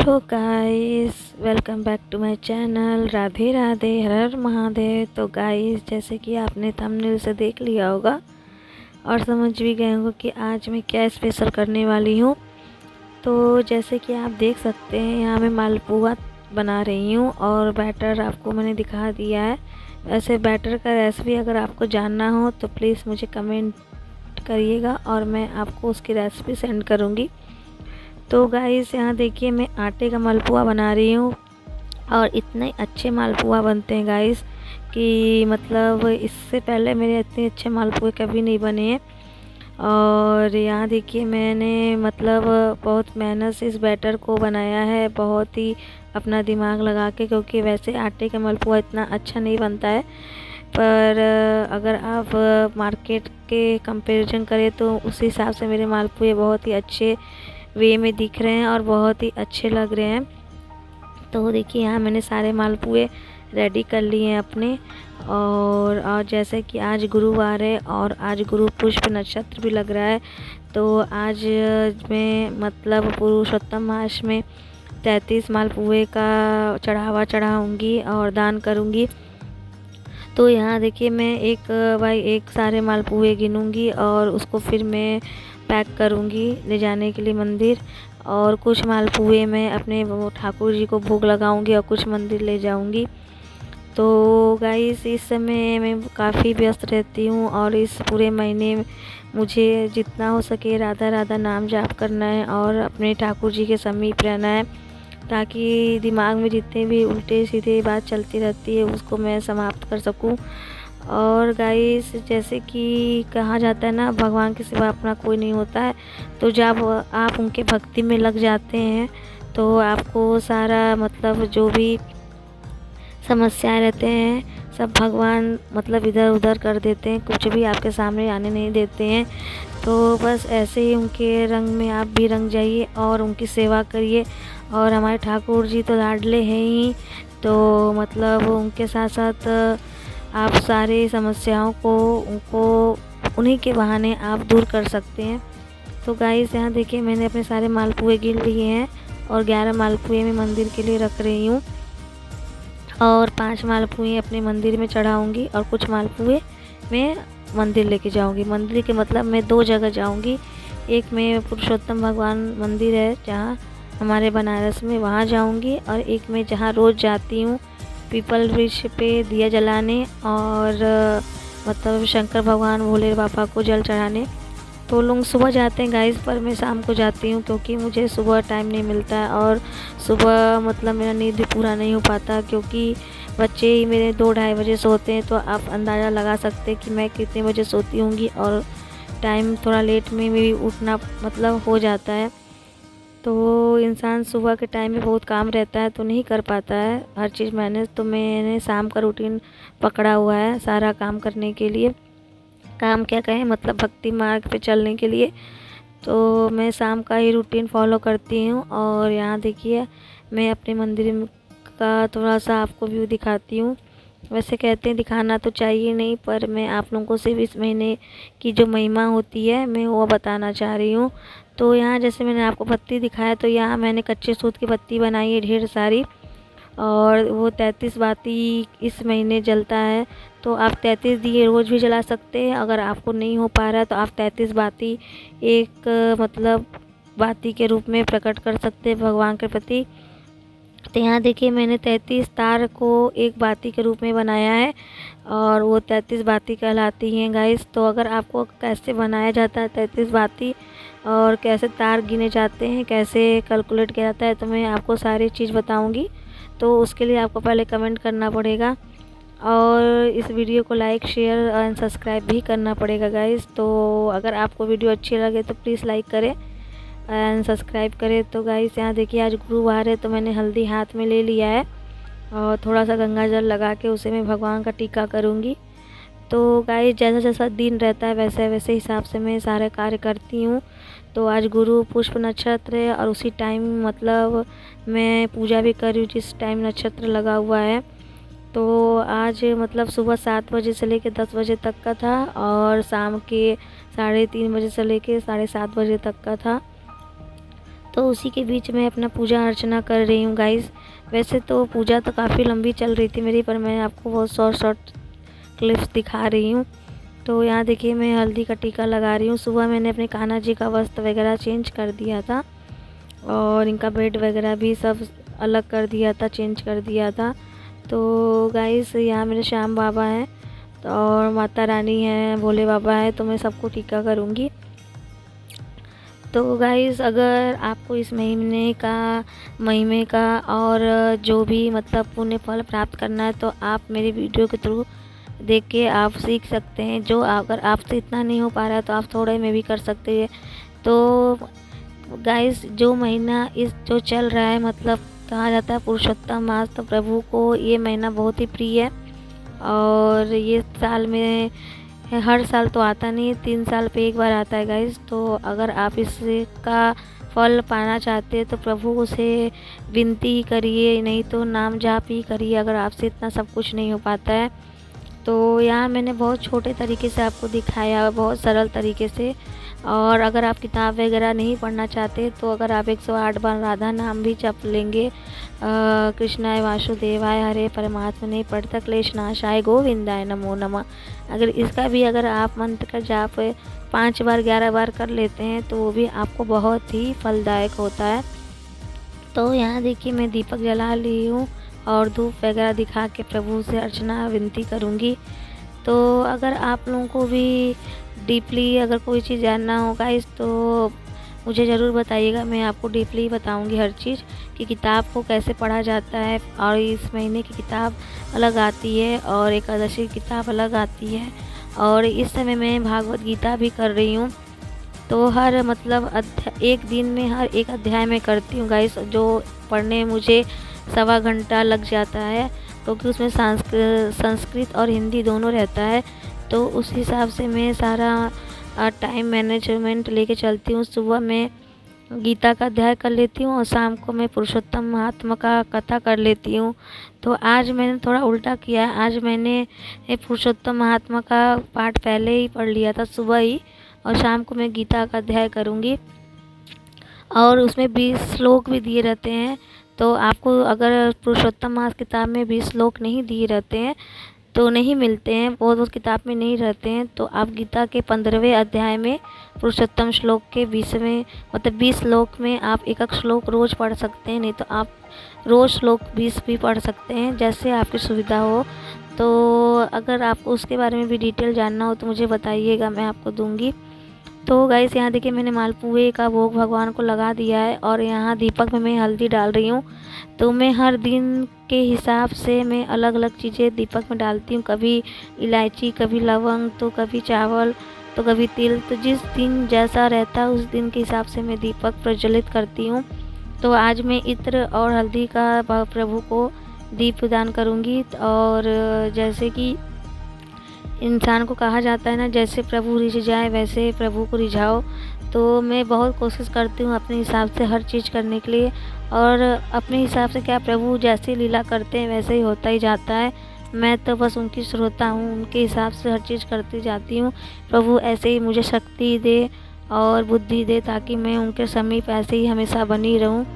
Hello guys, welcome back to my channel. Radhe Radhe, हर हर महादेव। तो गाइस, जैसे कि आपने थंबनेल से देख लिया होगा और समझ भी गए होंगे कि आज मैं क्या स्पेशल करने वाली हूँ। तो जैसे कि आप देख सकते हैं, यहाँ मैं मालपुआ बना रही हूँ और बैटर आपको मैंने दिखा दिया है। वैसे बैटर का रेसिपी अगर आपको जानना हो तो प्लीज़ मुझे कमेंट करिएगा और मैं आपको उसकी रेसिपी सेंड करूँगी। तो गाइस, यहाँ देखिए मैं आटे का मालपुआ बना रही हूँ और इतने अच्छे मालपुआ बनते हैं गाइस कि मतलब इससे पहले मेरे इतने अच्छे मालपुए कभी नहीं बने हैं। और यहाँ देखिए मैंने मतलब बहुत मेहनत से इस बैटर को बनाया है, बहुत ही अपना दिमाग लगा के, क्योंकि वैसे आटे का मालपुआ इतना अच्छा नहीं बनता है। पर अगर आप मार्केट के कंपैरिजन करें तो उस हिसाब से मेरे मालपुए बहुत ही अच्छे वे में दिख रहे हैं और बहुत ही अच्छे लग रहे हैं। तो देखिए यहाँ मैंने सारे मालपुए रेडी कर लिए हैं अपने। और जैसे कि आज गुरुवार है और आज गुरु पुष्प नक्षत्र भी लग रहा है, तो आज मैं मतलब पुरुषोत्तम मास में 33 मालपुए का चढ़ावा चढ़ाऊँगी और दान करूँगी। तो यहाँ देखिए मैं एक बाई एक सारे मालपुए गिनूँगी और उसको फिर मैं पैक करूँगी ले जाने के लिए मंदिर। और कुछ मालपुए मैं अपने वो ठाकुर जी को भोग लगाऊँगी और कुछ मंदिर ले जाऊँगी। तो गाइस, इस समय मैं काफ़ी व्यस्त रहती हूँ और इस पूरे महीने मुझे जितना हो सके राधा राधा नाम जाप करना है और अपने ठाकुर जी के समीप रहना है, ताकि दिमाग में जितने भी उल्टे सीधे बात चलती रहती है उसको मैं समाप्त कर सकूं। और गाइस, जैसे कि कहा जाता है ना, भगवान के सिवा अपना कोई नहीं होता है। तो जब आप उनके भक्ति में लग जाते हैं तो आपको सारा मतलब जो भी समस्याएं रहते हैं सब भगवान मतलब इधर उधर कर देते हैं, कुछ भी आपके सामने आने नहीं देते हैं। तो बस ऐसे ही उनके रंग में आप भी रंग जाइए और उनकी सेवा करिए। और हमारे ठाकुर जी तो लाडले हैं ही, तो मतलब उनके साथ साथ आप सारी समस्याओं को उनको उन्हीं के बहाने आप दूर कर सकते हैं। तो गाइस, यहाँ देखिए मैंने अपने सारे मालपुए गिन लिए हैं और 11 मालपुए मैं मंदिर के लिए रख रही हूँ और 5 मालपुए अपने मंदिर में चढ़ाऊँगी और कुछ मालपुए मैं मंदिर लेके जाऊँगी। मंदिर के मतलब मैं 2 जगह जाऊँगी। एक में पुरुषोत्तम भगवान मंदिर है जहाँ हमारे बनारस में, वहाँ जाऊँगी। और एक मैं जहाँ रोज़ जाती हूँ पीपल वृक्ष पे दिया जलाने और मतलब शंकर भगवान भोले बाबा को जल चढ़ाने। तो लोग सुबह जाते हैं गाइस, पर मैं शाम को जाती हूँ क्योंकि मुझे सुबह टाइम नहीं मिलता है और सुबह मतलब मेरा नींद भी पूरा नहीं हो पाता, क्योंकि बच्चे ही मेरे 2-2:30 बजे सोते हैं। तो आप अंदाज़ा लगा सकते हैं कि मैं कितने बजे सोती होंगी और टाइम थोड़ा लेट में भी उठना मतलब हो जाता है। तो इंसान सुबह के टाइम में बहुत काम रहता है तो नहीं कर पाता है हर चीज़ मैनेज। तो मैंने शाम का रूटीन पकड़ा हुआ है सारा काम करने के लिए, काम क्या कहें मतलब भक्ति मार्ग पे चलने के लिए। तो मैं शाम का ही रूटीन फॉलो करती हूँ। और यहाँ देखिए मैं अपने मंदिर का थोड़ा सा आपको व्यू दिखाती हूँ। वैसे कहते हैं दिखाना तो चाहिए नहीं, पर मैं आप लोगों को सिर्फ इस महीने की जो महिमा होती है मैं वो बताना चाह रही हूँ। तो यहाँ जैसे मैंने आपको बत्ती दिखाया, तो यहाँ मैंने कच्चे सूत की बत्ती बनाई है ढेर सारी, और वो 33 बाती इस महीने जलता है। तो आप 33 दिए रोज़ भी जला सकते हैं। अगर आपको नहीं हो पा रहा है तो आप 33 बाती एक मतलब बाती के रूप में प्रकट कर सकते हैं भगवान के प्रति। तो यहाँ देखिए मैंने 33 तार को एक बाती के रूप में बनाया है और वो 33 बाती कहलाती हैं गाइस। तो अगर आपको कैसे बनाया जाता है 33 बाती और कैसे तार गिने जाते हैं, कैसे कैलकुलेट किया जाता है, तो मैं आपको सारी चीज़ बताऊंगी। तो उसके लिए आपको पहले कमेंट करना पड़ेगा और इस वीडियो को लाइक शेयर एंड सब्सक्राइब भी करना पड़ेगा गाइस। तो अगर आपको वीडियो अच्छी लगे तो प्लीज़ लाइक करें एंड सब्सक्राइब करें। तो गाइस, यहाँ देखिए आज गुरुवार है तो मैंने हल्दी हाथ में ले लिया है और थोड़ा सा गंगा जल लगा के उसे मैं भगवान का टीका करूँगी। तो गाइस, जैसा जैसा दिन रहता है वैसे वैसे हिसाब से मैं सारे कार्य करती हूँ। तो आज गुरु पुष्प नक्षत्र है और उसी टाइम मतलब मैं पूजा भी कर रही हूँ जिस टाइम नक्षत्र लगा हुआ है। तो आज मतलब सुबह 7 बजे से लेकर 10 बजे तक का था और शाम के 3:30 बजे से लेकर 7:30 बजे तक का था। तो उसी के बीच में अपना पूजा अर्चना कर रही हूँ गाइस। वैसे तो पूजा तो काफ़ी लंबी चल रही थी मेरी, पर मैं आपको बहुत शॉर्ट क्लिप्स दिखा रही हूँ। तो यहाँ देखिए मैं हल्दी का टीका लगा रही हूँ। सुबह मैंने अपने कान्हा जी का वस्त्र वगैरह चेंज कर दिया था और इनका बेड वगैरह भी सब अलग कर दिया था, चेंज कर दिया था। तो गाइस यहाँ मेरे श्याम बाबा हैं और माता रानी हैं, भोले बाबा हैं, तो मैं सबको टीका करूँगी। तो गाइस अगर आपको इस महीने का और जो भी मतलब पुण्य फल प्राप्त करना है तो आप मेरी वीडियो के थ्रू देख के आप सीख सकते हैं। जो अगर आपसे इतना नहीं हो पा रहा है तो आप थोड़े में भी कर सकते हैं। तो गाइस जो महीना जो चल रहा है, मतलब कहा जाता है पुरुषोत्तम मास, तो प्रभु को ये महीना बहुत ही प्रिय है। और ये साल में हर साल तो आता नहीं है, 3 साल पे एक बार आता है गाइस। तो अगर आप इसका फल पाना चाहते हैं तो प्रभु से विनती करिए, नहीं तो नाम जाप ही करिए अगर आपसे इतना सब कुछ नहीं हो पाता है। तो यहाँ मैंने बहुत छोटे तरीके से आपको दिखाया, बहुत सरल तरीके से। और अगर आप किताब वगैरह नहीं पढ़ना चाहते तो अगर आप 108 बार राधा नाम भी जप लेंगे, कृष्णाय वासुदेवाय हरे परमात्मने प्रणत क्लेशनाशाय गोविंदाय नमो नमः, अगर आप मंत्र का जाप 5 बार 11 बार कर लेते हैं तो वो भी आपको बहुत ही फलदायक होता है। तो यहाँ देखिए मैं दीपक जला ली हूँ और धूप वगैरह दिखा के प्रभु से अर्चना विनती करूँगी। तो अगर आप लोगों को भी डीपली अगर कोई चीज़ जानना होगा तो मुझे ज़रूर बताइएगा, मैं आपको डीपली बताऊंगी हर चीज़ कि किताब को कैसे पढ़ा जाता है। और इस महीने की किताब अलग आती है और एकादशी की किताब अलग आती है। और इस समय मैं भागवत गीता भी कर रही हूँ। तो हर मतलब एक दिन में हर एक अध्याय में करती हूँ गाइस, जो पढ़ने मुझे 1.25 घंटा लग जाता है, क्योंकि उसमें संस्कृत और हिंदी दोनों रहता है। तो उस हिसाब से मैं सारा टाइम मैनेजमेंट लेके चलती हूँ। सुबह मैं गीता का अध्याय कर लेती हूँ और शाम को मैं पुरुषोत्तम महात्मा का कथा कर लेती हूँ। तो आज मैंने थोड़ा उल्टा किया है, आज मैंने पुरुषोत्तम महात्मा का पाठ पहले ही पढ़ लिया था सुबह ही, और शाम को मैं गीता का अध्याय करूँगी। और उसमें 20 श्लोक भी दिए रहते हैं। तो आपको अगर पुरुषोत्तम मास किताब में 20 श्लोक नहीं दिए रहते हैं तो नहीं मिलते हैं, वो उस किताब में नहीं रहते हैं, तो आप गीता के 15वें अध्याय में पुरुषोत्तम श्लोक के 20वें मतलब 20 श्लोक में आप एक श्लोक रोज़ पढ़ सकते हैं, नहीं तो आप रोज़ श्लोक 20 भी पढ़ सकते हैं, जैसे आपकी सुविधा हो। तो अगर आपको उसके बारे में भी डिटेल जानना हो तो मुझे बताइएगा, मैं आपको दूँगी। तो गाइस यहाँ देखिए मैंने मालपुए का भोग भगवान को लगा दिया है और यहाँ दीपक में मैं हल्दी डाल रही हूँ। तो मैं हर दिन के हिसाब से मैं अलग अलग चीज़ें दीपक में डालती हूँ, कभी इलायची, कभी लवंग, तो कभी चावल, तो कभी तिल। तो जिस दिन जैसा रहता है उस दिन के हिसाब से मैं दीपक प्रज्वलित करती हूँ। तो आज मैं इत्र और हल्दी का प्रभु को दीप दान करूँगी। और जैसे कि इंसान को कहा जाता है ना, जैसे प्रभु रिझ जाए वैसे प्रभु को रिझाओ। तो मैं बहुत कोशिश करती हूँ अपने हिसाब से हर चीज़ करने के लिए, और अपने हिसाब से क्या प्रभु जैसे लीला करते हैं वैसे ही होता ही जाता है। मैं तो बस उनकी श्रोता हूँ, उनके हिसाब से हर चीज़ करती जाती हूँ। प्रभु ऐसे ही मुझे शक्ति दे और बुद्धि दे ताकि मैं उनके समीप ऐसे ही हमेशा बनी रहूँ।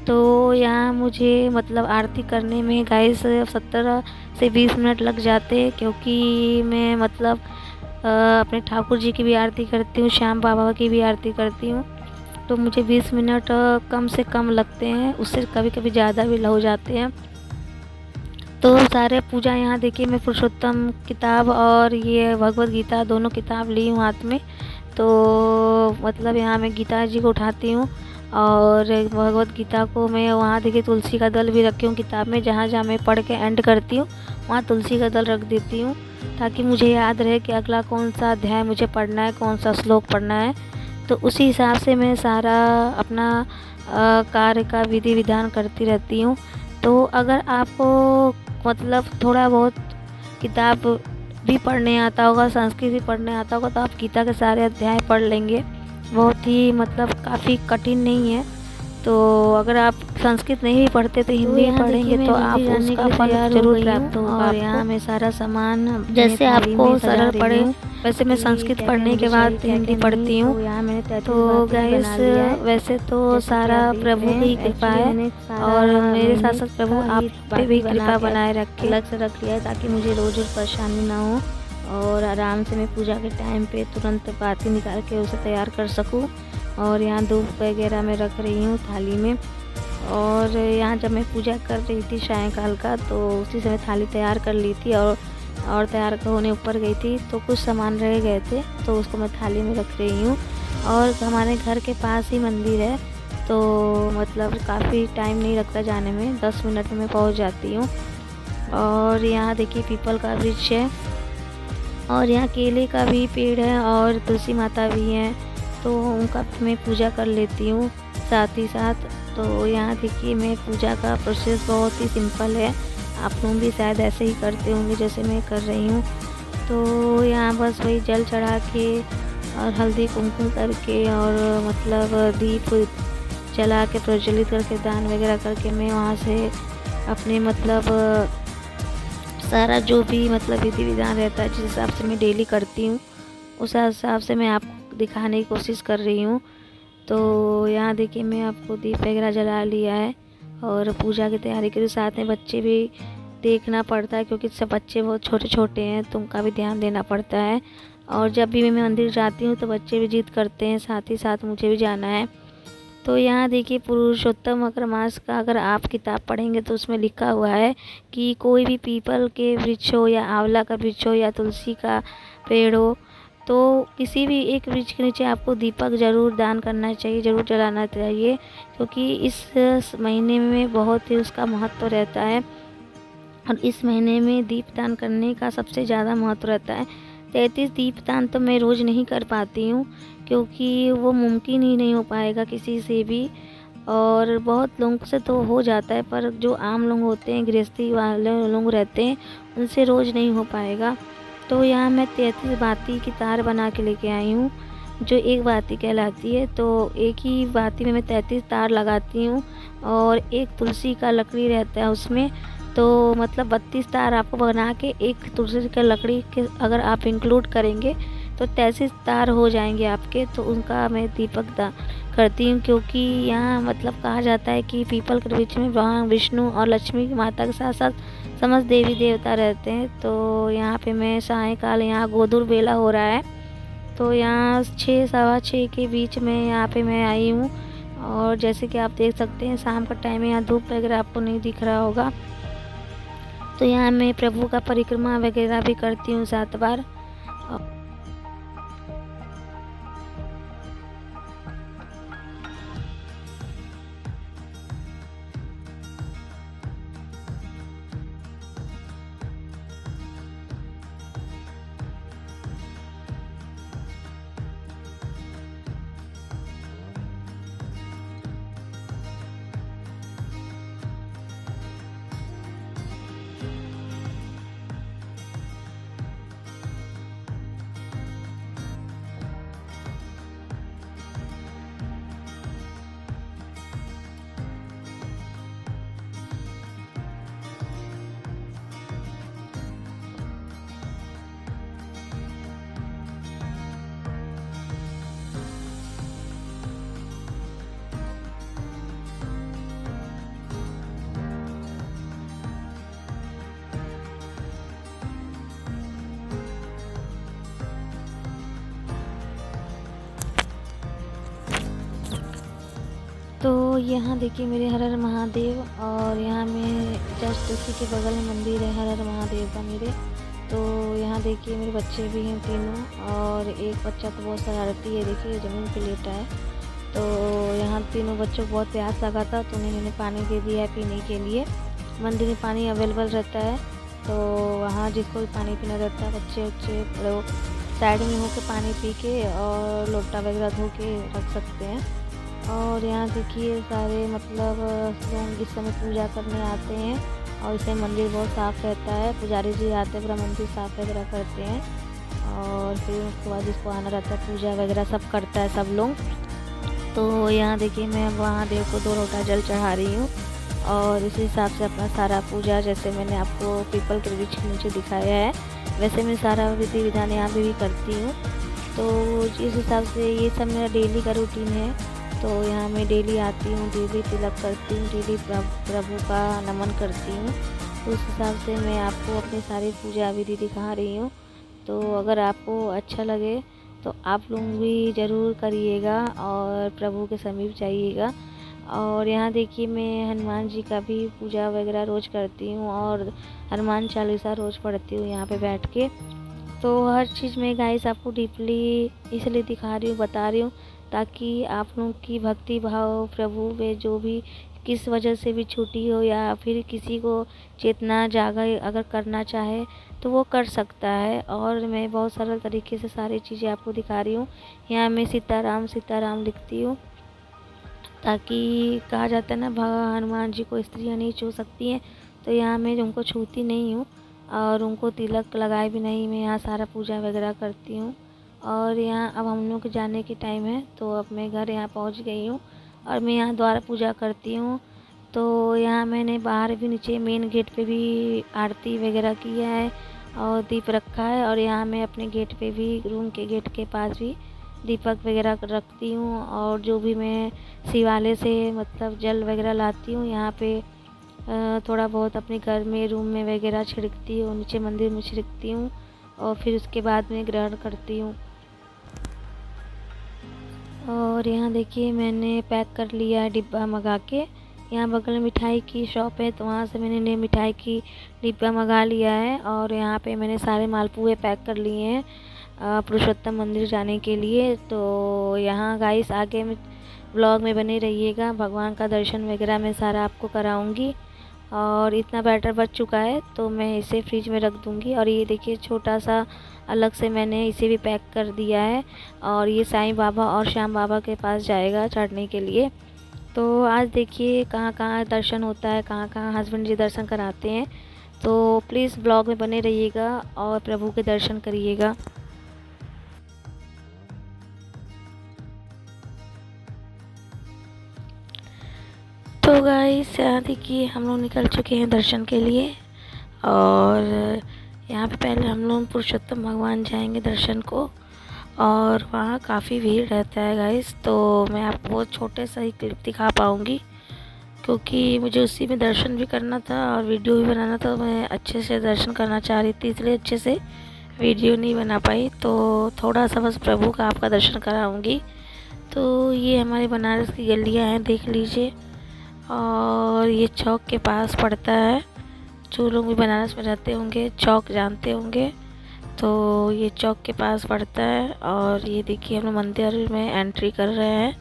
तो यहाँ मुझे मतलब आरती करने में गाइस 17 से 20 मिनट लग जाते हैं, क्योंकि मैं मतलब अपने ठाकुर जी की भी आरती करती हूँ, श्याम बाबा की भी आरती करती हूँ। तो मुझे 20 मिनट कम से कम लगते हैं, उससे कभी कभी ज़्यादा भी हो जाते हैं। तो सारे पूजा यहाँ देखिए मैं पुरुषोत्तम किताब और ये भगवत गीता दोनों किताब ली हूँ हाथ में। तो मतलब यहाँ मैं गीता जी को उठाती हूँ और भगवत गीता को मैं वहाँ देखिए तुलसी का दल भी रखी हूँ किताब में, जहाँ जहाँ मैं पढ़ के एंड करती हूँ वहाँ तुलसी का दल रख देती हूँ, ताकि मुझे याद रहे कि अगला कौन सा अध्याय मुझे पढ़ना है, कौन सा श्लोक पढ़ना है। तो उसी हिसाब से मैं सारा अपना कार्य का विधि विधान करती रहती हूँ। तो अगर आपको मतलब थोड़ा बहुत किताब भी पढ़ने आता होगा, संस्कृत भी पढ़ने आता होगा, तो आप गीता के सारे अध्याय पढ़ लेंगे, बहुत ही मतलब काफ़ी कठिन नहीं है। तो अगर आप संस्कृत नहीं भी पढ़ते तो हिंदी पढ़ेंगे तो आप उसका फल जरूर प्राप्त होगा। और यहाँ मैं सारा सामान जैसे आपको सरल पड़े, वैसे मैं संस्कृत पढ़ने के बाद हिंदी पढ़ती हूँ। तो गाइस वैसे तो सारा प्रभु की कृपा है और मेरे साथ साथ प्रभु आप पे भी कृपा बनाए रखे। अलग से रख लिया है ताकि मुझे रोज परेशानी ना हो और आराम से मैं पूजा के टाइम पे तुरंत बाती निकाल के उसे तैयार कर सकूं। और यहाँ धूप वगैरह मैं रख रही हूँ थाली में। और यहाँ जब मैं पूजा कर रही थी सायंकाल का तो उसी समय थाली तैयार कर ली थी और तैयार होने ऊपर गई थी तो कुछ सामान रह गए थे तो उसको मैं थाली में रख रही हूँ। और हमारे घर के पास ही मंदिर है तो मतलब काफ़ी टाइम नहीं लगता जाने में, 10 मिनट में मैं पहुँच जाती हूँ। और यहाँ देखिए पीपल का वृक्ष है और यहाँ केले का भी पेड़ है और तुलसी माता भी हैं तो उनका मैं पूजा कर लेती हूँ साथ ही साथ। तो यहाँ देखिए मैं पूजा का प्रोसेस बहुत ही सिंपल है, आप लोग भी शायद ऐसे ही करते होंगे जैसे मैं कर रही हूँ। तो यहाँ बस वही जल चढ़ा के और हल्दी कुमकुम करके और मतलब दीप जला के प्रज्वलित करके दान वगैरह करके मैं वहाँ से अपने मतलब सारा जो भी मतलब विधि विधान रहता है जिस हिसाब से मैं डेली करती हूँ उस हिसाब से मैं आपको दिखाने की कोशिश कर रही हूँ। तो यहाँ देखिए मैं आपको दीप वगैरह जला लिया है और पूजा की तैयारी के साथ में बच्चे भी देखना पड़ता है क्योंकि सब बच्चे बहुत छोटे छोटे हैं तो उनका भी ध्यान देना पड़ता है। और जब भी मैं मंदिर जाती हूँ तो बच्चे भी जिद करते हैं साथ ही साथ मुझे भी जाना है। तो यहाँ देखिए पुरुषोत्तम मकर मास का अगर आप किताब पढ़ेंगे तो उसमें लिखा हुआ है कि कोई भी पीपल के वृक्ष हो या आंवला का वृक्ष हो या तुलसी का पेड़ हो तो किसी भी एक वृक्ष के नीचे आपको दीपक ज़रूर दान करना चाहिए, ज़रूर जलाना चाहिए क्योंकि इस महीने में बहुत ही उसका महत्व रहता है। और इस महीने में दीपदान करने का सबसे ज़्यादा महत्व रहता है। 33 दीपदान तो मैं रोज़ नहीं कर पाती हूँ क्योंकि वो मुमकिन ही नहीं हो पाएगा किसी से भी, और बहुत लोगों से तो हो जाता है पर जो आम लोग होते हैं गृहस्थी वाले लोग रहते हैं उनसे रोज़ नहीं हो पाएगा। तो यहाँ मैं 33 बाती की तार बना के लेके आई हूँ जो एक बाती कहलाती है। तो एक ही बाती में मैं 33 तार लगाती हूँ और एक तुलसी का लकड़ी रहता है उसमें, तो मतलब 32 तार आपको बना के एक तुलसी का लकड़ी के अगर आप इंक्लूड करेंगे तो 33 तार हो जाएंगे आपके। तो उनका मैं दीपक दान करती हूँ क्योंकि यहाँ मतलब कहा जाता है कि पीपल के वृक्ष में भगवान विष्णु और लक्ष्मी माता के साथ साथ समस्त देवी देवता रहते हैं। तो यहाँ पे मैं सायंकाल यहाँ गोधूर बेला हो रहा है तो यहाँ 6 सवा 6 के बीच में यहाँ पे मैं आई हूँ। और जैसे कि आप देख सकते हैं शाम का टाइम है, यहाँ धूप वगैरह आपको नहीं दिख रहा होगा। तो यहाँ मैं प्रभु का परिक्रमा वगैरह भी करती हूँ 7 बार। तो यहाँ देखिए मेरे हर हर महादेव, और यहाँ में जस्ट उसी के बगल में मंदिर है हर हर महादेव का मेरे। तो यहाँ देखिए मेरे बच्चे भी हैं तीनों, और एक बच्चा तो बहुत शरारती है, देखिए ज़मीन पे लेटा है। तो यहाँ तीनों बच्चों को बहुत प्यास लगा था तो उन्हें मैंने पानी दे दिया है पीने के लिए। मंदिर में पानी अवेलेबल रहता है तो वहाँ जिसको भी पानी पीना रहता है बच्चे लोग साइड में होकर पानी पी के और लोटा वगैरह धो के रख सकते हैं। और यहाँ देखिए सारे मतलब लोग इस समय पूजा करने आते हैं, और इससे मंदिर बहुत साफ़ रहता है। पुजारी जी आते पूरा मंदिर साफ़ वगैरह करते हैं, और फिर उसके बाद जिसको आना रहता है पूजा वगैरह सब करता है सब लोग। तो यहाँ देखिए मैं महादेव को 2 लोटा जल चढ़ा रही हूँ और इसी हिसाब से अपना सारा पूजा, जैसे मैंने आपको पीपल के वृक्ष के नीचे दिखाया है, वैसे मैं सारा विधि विधान यहाँ पे भी करती हूँ। तो इस हिसाब से ये सब मेरा डेली का रूटीन है। तो यहाँ मैं डेली आती हूँ, डेली तिलक करती हूँ, डेली प्रभु का नमन करती हूँ। तो उस हिसाब से मैं आपको अपनी सारी पूजा विधि दिखा रही हूँ। तो अगर आपको अच्छा लगे तो आप लोग भी ज़रूर करिएगा और प्रभु के समीप जाइएगा। और यहाँ देखिए मैं हनुमान जी का भी पूजा वगैरह रोज़ करती हूँ और हनुमान चालीसा रोज़ पढ़ती हूँ यहाँ पे बैठ के। तो हर चीज़ में गाइस आपको डीपली इसलिए दिखा रही हूँ, बता रही हूँ, ताकि आप लोग की भक्ति भाव प्रभु में जो भी किस वजह से भी छूटी हो या फिर किसी को चेतना जागा अगर करना चाहे तो वो कर सकता है। और मैं बहुत सरल तरीके से सारी चीज़ें आपको दिखा रही हूँ। यहाँ मैं सीताराम सीताराम लिखती हूँ, ताकि कहा जाता है ना हनुमान जी को स्त्रियाँ नहीं छू सकती हैं, तो यहाँ मैं उनको छूती नहीं हूँ और उनको तिलक लगाए भी नहीं। मैं यहाँ सारा पूजा वगैरह करती हूँ। और यहाँ अब हम लोग के जाने की टाइम है, तो अब मैं घर यहाँ पहुँच गई हूँ और मैं यहाँ द्वार पूजा करती हूँ। तो यहाँ मैंने बाहर भी नीचे मेन गेट पे भी आरती वगैरह किया है और दीप रखा है। और यहाँ मैं अपने गेट पे भी, रूम के गेट के पास भी दीपक वगैरह रखती हूँ। और जो भी मैं शिवालय से मतलब जल वगैरह लाती हूँ, यहाँ पे थोड़ा बहुत अपने घर में रूम में वगैरह छिड़कती हूँ, नीचे मंदिर में छिड़कती हूँ और फिर उसके बाद में ग्रहण करती हूँ। और यहाँ देखिए मैंने पैक कर लिया है डिब्बा मंगा के। यहाँ बगल में मिठाई की शॉप है, तो वहाँ से मैंने मिठाई की डिब्बा मंगा लिया है। और यहाँ पे मैंने सारे मालपुए पैक कर लिए हैं पुरुषोत्तम मंदिर जाने के लिए। तो यहाँ गाइस आगे में ब्लॉग में बने रहिएगा, भगवान का दर्शन वगैरह मैं सारा आपको कराऊंगी। और इतना बैटर बच चुका है तो मैं इसे फ्रिज में रख दूंगी। और ये देखिए छोटा सा अलग से मैंने इसे भी पैक कर दिया है और ये साईं बाबा और श्याम बाबा के पास जाएगा चढ़ने के लिए। तो आज देखिए कहाँ कहाँ दर्शन होता है, कहाँ कहाँ हस्बैंड जी दर्शन कराते हैं। तो प्लीज़ ब्लॉग में बने रहिएगा और प्रभु के दर्शन करिएगा। तो गाइस यहाँ देखिए हम लोग निकल चुके हैं दर्शन के लिए। और यहाँ पे पहले हम लोग पुरुषोत्तम भगवान जाएंगे दर्शन को, और वहाँ काफ़ी भीड़ रहता है गाइस। तो मैं आपको बहुत छोटे सा ही क्लिप दिखा पाऊँगी, क्योंकि मुझे उसी में दर्शन भी करना था और वीडियो भी बनाना था। मैं अच्छे से दर्शन करना चाह रही थी, इसलिए अच्छे से वीडियो नहीं बना पाई। तो थोड़ा सा बस प्रभु का आपका दर्शन कराऊँगी। तो ये हमारे बनारस की गलियाँ हैं, देख लीजिए। और ये चौक के पास पड़ता है, जो लोग भी बनारस में रहते होंगे चौक जानते होंगे। तो ये चौक के पास पड़ता है। और ये देखिए हम लोग मंदिर में एंट्री कर रहे हैं।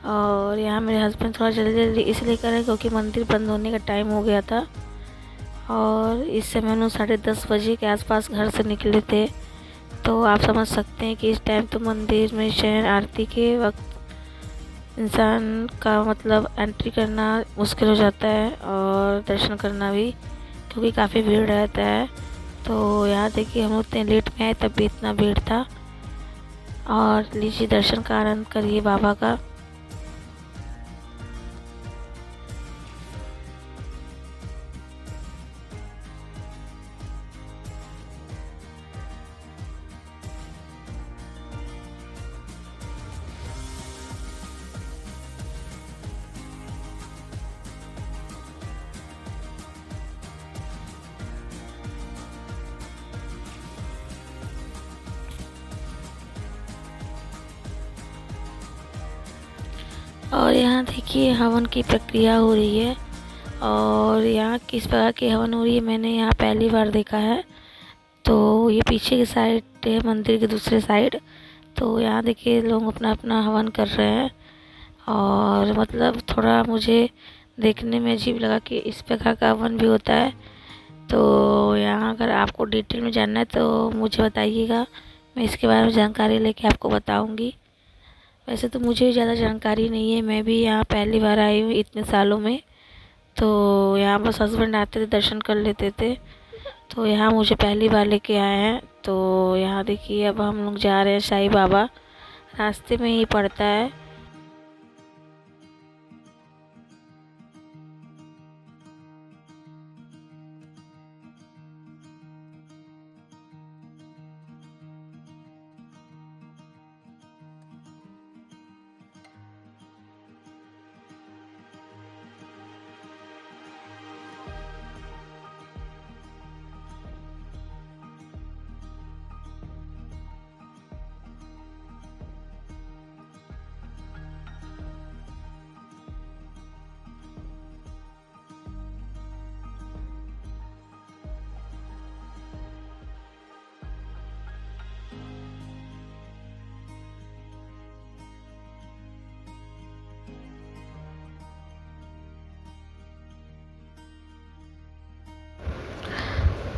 और यहाँ मेरे हस्बैंड थोड़ा जल्दी जल्दी इसलिए कर रहे हैं क्योंकि मंदिर बंद होने का टाइम हो गया था। और इस समय हम लोग 10:30 बजे के आसपास घर से निकले थे। तो आप समझ सकते हैं कि इस टाइम तो मंदिर में शहर आरती के वक्त इंसान का मतलब एंट्री करना मुश्किल हो जाता है और दर्शन करना भी, क्योंकि काफ़ी भीड़ रहता है। तो यहाँ देखिए हम लोग इतने लेट में आए तब भी इतना भीड़ था। और लीजिए दर्शन का आनंद करिए बाबा का। और यहाँ देखिए हवन की प्रक्रिया हो रही है। और यहाँ किस प्रकार की हवन हो रही है मैंने यहाँ पहली बार देखा है। तो ये पीछे की साइड है मंदिर के दूसरे साइड। तो यहाँ देखिए लोग अपना अपना हवन कर रहे हैं। और मतलब थोड़ा मुझे देखने में अजीब लगा कि इस प्रकार का हवन भी होता है। तो यहाँ अगर आपको डिटेल में जानना है तो मुझे बताइएगा, मैं इसके बारे में जानकारी लेके आपको बताऊँगी। वैसे तो मुझे ज़्यादा जानकारी नहीं है, मैं भी यहाँ पहली बार आई हूँ इतने सालों में। तो यहाँ बस हस्बैंड आते थे दर्शन कर लेते थे, तो यहाँ मुझे पहली बार लेके आए हैं। तो यहाँ देखिए अब हम लोग जा रहे हैं साईं बाबा, रास्ते में ही पड़ता है।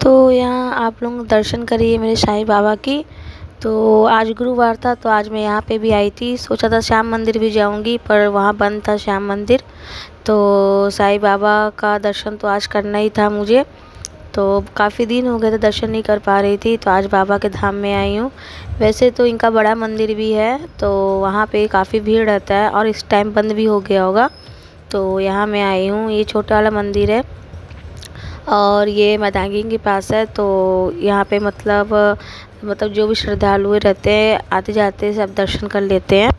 तो यहाँ आप लोग दर्शन करिए मेरे साईं बाबा की। तो आज गुरुवार था तो आज मैं यहाँ पे भी आई थी। सोचा था श्याम मंदिर भी जाऊँगी पर वहाँ बंद था श्याम मंदिर। तो साईं बाबा का दर्शन तो आज करना ही था मुझे। तो काफ़ी दिन हो गए थे दर्शन नहीं कर पा रही थी, तो आज बाबा के धाम में आई हूँ। वैसे तो इनका बड़ा मंदिर भी है, तो वहाँ पे काफ़ी भीड़ रहता है और इस टाइम बंद भी हो गया होगा। तो यहाँ मैं आई हूँ। ये छोटा वाला मंदिर है और ये मैदांगी के पास है। तो यहाँ पे मतलब जो भी श्रद्धालु रहते हैं आते जाते सब दर्शन कर लेते हैं।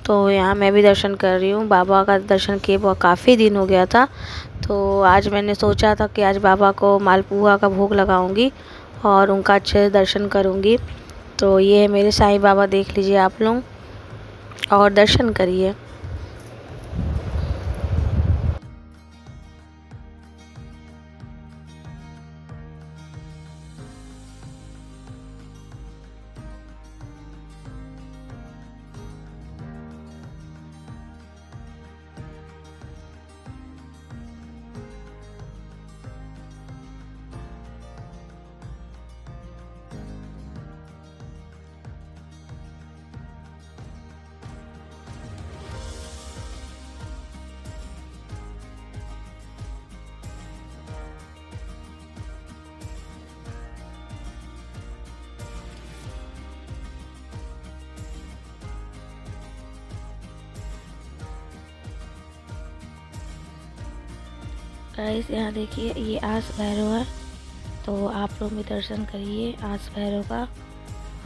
तो यहाँ मैं भी दर्शन कर रही हूँ। बाबा का दर्शन किए वो काफ़ी दिन हो गया था। तो आज मैंने सोचा था कि आज बाबा को मालपुआ का भोग लगाऊंगी और उनका अच्छे से दर्शन करूंगी। तो ये है मेरे साईं बाबा, देख लीजिए आप लोग और दर्शन करिए। गाइस यहाँ देखिए ये आस भैरव है, तो आप लोग भी दर्शन करिए आस भैरव का।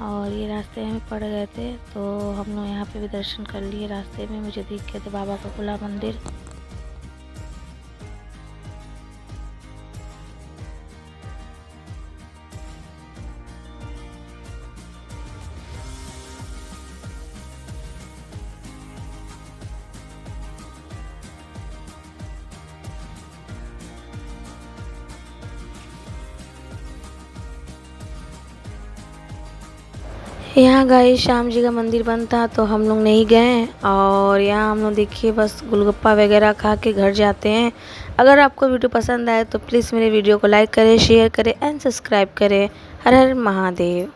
और ये रास्ते में पड़ गए थे तो हम लोग यहाँ पे भी दर्शन कर लिए। रास्ते में मुझे दिख गए थे बाबा का खुला मंदिर। यहाँ गाइस श्याम जी का मंदिर बंद था तो हम लोग नहीं गए। और यहाँ हम लोग देखिए बस गोलगप्पा वगैरह खा के घर जाते हैं। अगर आपको वीडियो पसंद आए तो प्लीज़ मेरे वीडियो को लाइक करें, शेयर करें एंड सब्सक्राइब करें। हर हर महादेव।